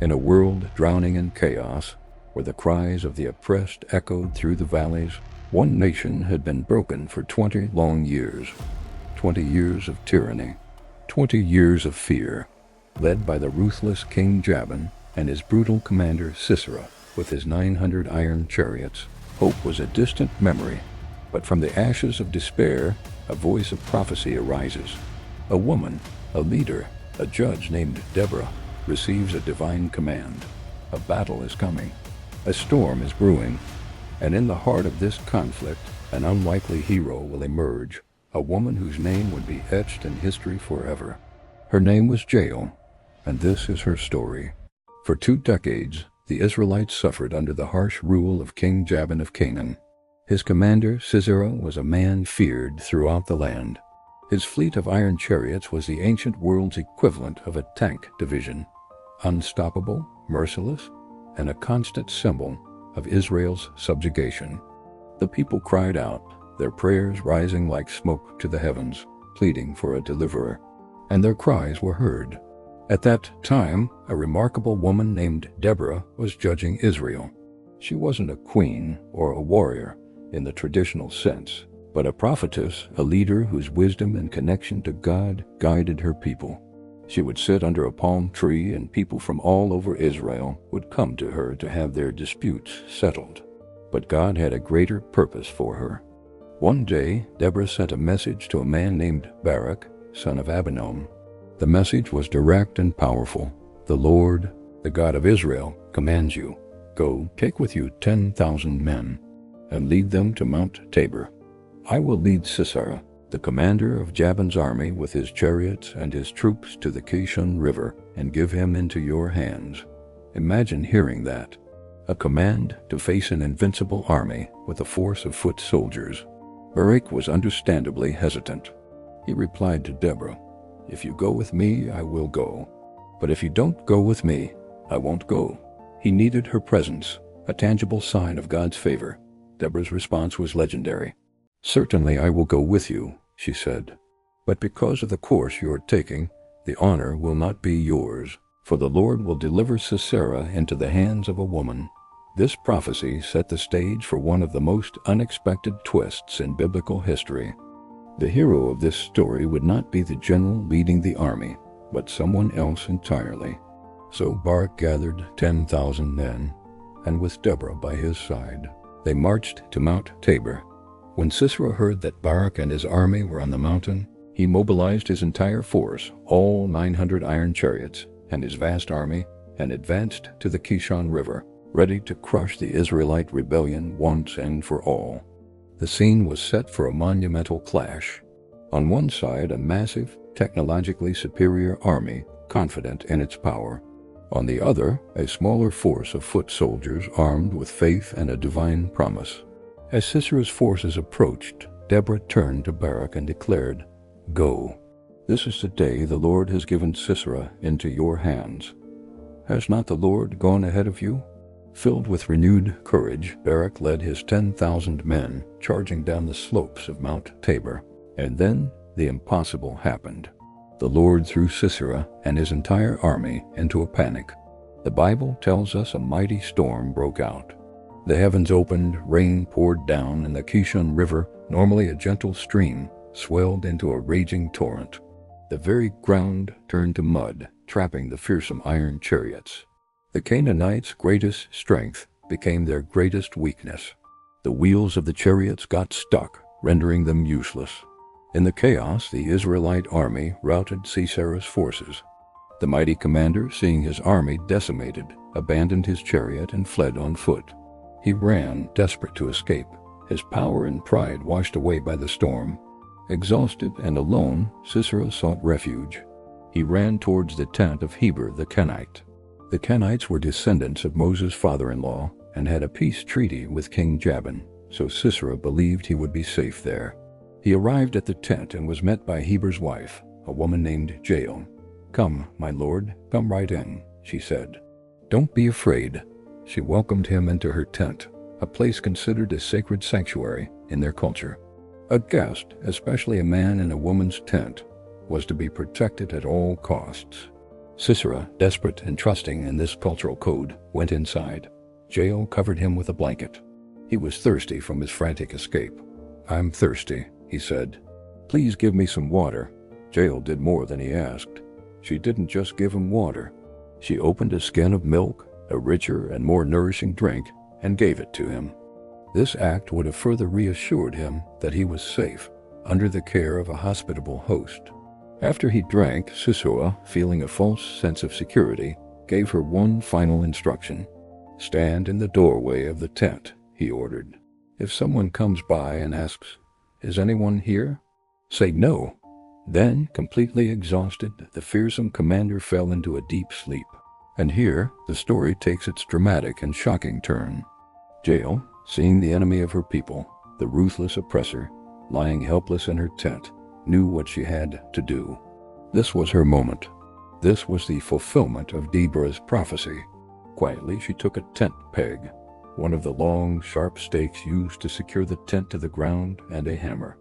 In a world drowning in chaos, where the cries of the oppressed echoed through the valleys, one nation had been broken for 20 long years. 20 years of tyranny, 20 years of fear, led by the ruthless King Jabin and his brutal commander Sisera, with his 900 iron chariots. Hope was a distant memory, but from the ashes of despair, a voice of prophecy arises. A woman, a leader, a judge named Deborah, receives a divine command. A battle is coming. A storm is brewing. And in the heart of this conflict, an unlikely hero will emerge, a woman whose name would be etched in history forever. Her name was Jael, and this is her story. For 2 decades, the Israelites suffered under the harsh rule of King Jabin of Canaan. His commander, Sisera, was a man feared throughout the land. His fleet of iron chariots was the ancient world's equivalent of a tank division, unstoppable, merciless, and a constant symbol of Israel's subjugation. The people cried out, their prayers rising like smoke to the heavens, pleading for a deliverer. And their cries were heard. At that time, a remarkable woman named Deborah was judging Israel. She wasn't a queen or a warrior in the traditional sense, but a prophetess, a leader whose wisdom and connection to God guided her people. She would sit under a palm tree, and people from all over Israel would come to her to have their disputes settled. But God had a greater purpose for her. One day, Deborah sent a message to a man named Barak, son of Abinoam. The message was direct and powerful. The Lord, the God of Israel, commands you, go, take with you 10,000 men, and lead them to Mount Tabor. I will lead Sisera, the commander of Jabin's army, with his chariots and his troops to the Kishon River, and give him into your hands. Imagine hearing that. A command to face an invincible army with a force of foot soldiers. Barak was understandably hesitant. He replied to Deborah, if you go with me, I will go. But if you don't go with me, I won't go. He needed her presence, a tangible sign of God's favor. Deborah's response was legendary. Certainly I will go with you, she said. But because of the course you are taking, the honor will not be yours, for the Lord will deliver Sisera into the hands of a woman. This prophecy set the stage for one of the most unexpected twists in biblical history. The hero of this story would not be the general leading the army, but someone else entirely. So Barak gathered 10,000 men, and with Deborah by his side, they marched to Mount Tabor. When Sisera heard that Barak and his army were on the mountain, he mobilized his entire force, all 900 iron chariots, and his vast army, and advanced to the Kishon River, ready to crush the Israelite rebellion once and for all. The scene was set for a monumental clash. On one side, a massive, technologically superior army, confident in its power. On the other, a smaller force of foot soldiers armed with faith and a divine promise. As Sisera's forces approached, Deborah turned to Barak and declared, go. This is the day the Lord has given Sisera into your hands. Has not the Lord gone ahead of you? Filled with renewed courage, Barak led his 10,000 men, charging down the slopes of Mount Tabor. And then the impossible happened. The Lord threw Sisera and his entire army into a panic. The Bible tells us a mighty storm broke out. The heavens opened, rain poured down, and the Kishon River, normally a gentle stream, swelled into a raging torrent. The very ground turned to mud, trapping the fearsome iron chariots. The Canaanites' greatest strength became their greatest weakness. The wheels of the chariots got stuck, rendering them useless. In the chaos, the Israelite army routed Sisera's forces. The mighty commander, seeing his army decimated, abandoned his chariot and fled on foot. He ran, desperate to escape, his power and pride washed away by the storm. Exhausted and alone, Sisera sought refuge. He ran towards the tent of Heber the Kenite. The Kenites were descendants of Moses' father-in-law and had a peace treaty with King Jabin, so Sisera believed he would be safe there. He arrived at the tent and was met by Heber's wife, a woman named Jael. Come, my lord, come right in, she said. Don't be afraid. She welcomed him into her tent, a place considered a sacred sanctuary in their culture. A guest, especially a man in a woman's tent, was to be protected at all costs. Sisera, desperate and trusting in this cultural code, went inside. Jael covered him with a blanket. He was thirsty from his frantic escape. "I'm thirsty," he said. "Please give me some water." Jael did more than he asked. She didn't just give him water. She opened a skin of milk, a richer and more nourishing drink, and gave it to him. This act would have further reassured him that he was safe, under the care of a hospitable host. After he drank, Sisera, feeling a false sense of security, gave her one final instruction. "Stand in the doorway of the tent," he ordered. "If someone comes by and asks, 'Is anyone here?' say no." Then, completely exhausted, the fearsome commander fell into a deep sleep. And here, the story takes its dramatic and shocking turn. Jael, seeing the enemy of her people, the ruthless oppressor, lying helpless in her tent, knew what she had to do. This was her moment. This was the fulfillment of Deborah's prophecy. Quietly, she took a tent peg, one of the long, sharp stakes used to secure the tent to the ground, and a hammer.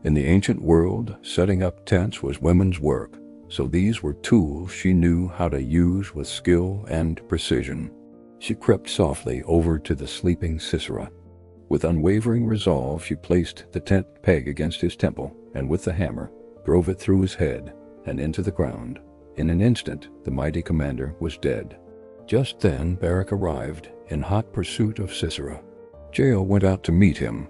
In the ancient world, setting up tents was women's work, so these were tools she knew how to use with skill and precision. She crept softly over to the sleeping Sisera. With unwavering resolve, she placed the tent peg against his temple, and with the hammer, drove it through his head and into the ground. In an instant, the mighty commander was dead. Just then, Barak arrived, in hot pursuit of Sisera. Jael went out to meet him.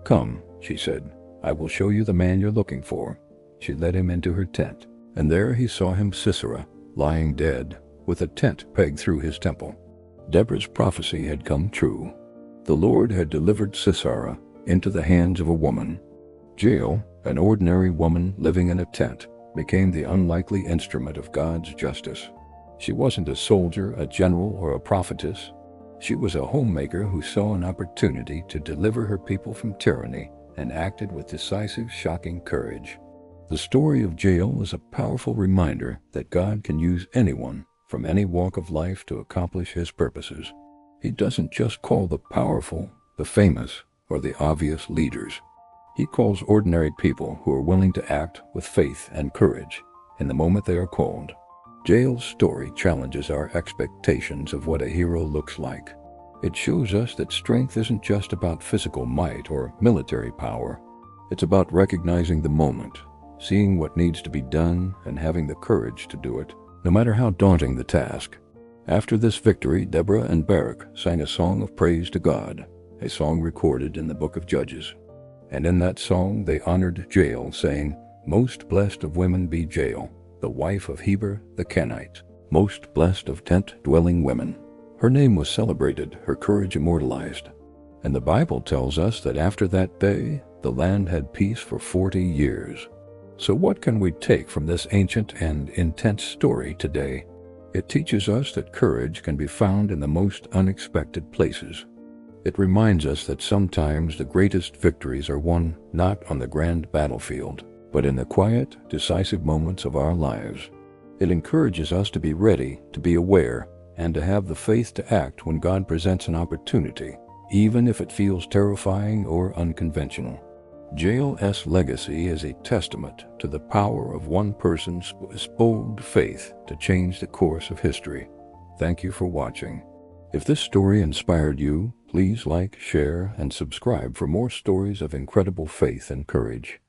"Come," she said, "I will show you the man you're looking for." She led him into her tent, and there he saw him Sisera, lying dead, with a tent pegged through his temple. Deborah's prophecy had come true. The Lord had delivered Sisera into the hands of a woman. Jael, an ordinary woman living in a tent, became the unlikely instrument of God's justice. She wasn't a soldier, a general, or a prophetess. She was a homemaker who saw an opportunity to deliver her people from tyranny and acted with decisive, shocking courage. The story of Jael is a powerful reminder that God can use anyone from any walk of life to accomplish his purposes. He doesn't just call the powerful, the famous, or the obvious leaders. He calls ordinary people who are willing to act with faith and courage in the moment they are called. Jael's story challenges our expectations of what a hero looks like. It shows us that strength isn't just about physical might or military power. It's about recognizing the moment, seeing what needs to be done, and having the courage to do it, no matter how daunting the task. After this victory, Deborah and Barak sang a song of praise to God, a song recorded in the book of Judges. And in that song they honored Jael, saying, "Most blessed of women be Jael, the wife of Heber the Kenite, most blessed of tent-dwelling women." Her name was celebrated, her courage immortalized. And the Bible tells us that after that day, the land had peace for 40 years. So what can we take from this ancient and intense story today? It teaches us that courage can be found in the most unexpected places. It reminds us that sometimes the greatest victories are won not on the grand battlefield, but in the quiet, decisive moments of our lives. It encourages us to be ready, to be aware, and to have the faith to act when God presents an opportunity, even if it feels terrifying or unconventional. Jael's legacy is a testament to the power of one person's bold faith to change the course of history. Thank you for watching. If this story inspired you, please like, share, and subscribe for more stories of incredible faith and courage.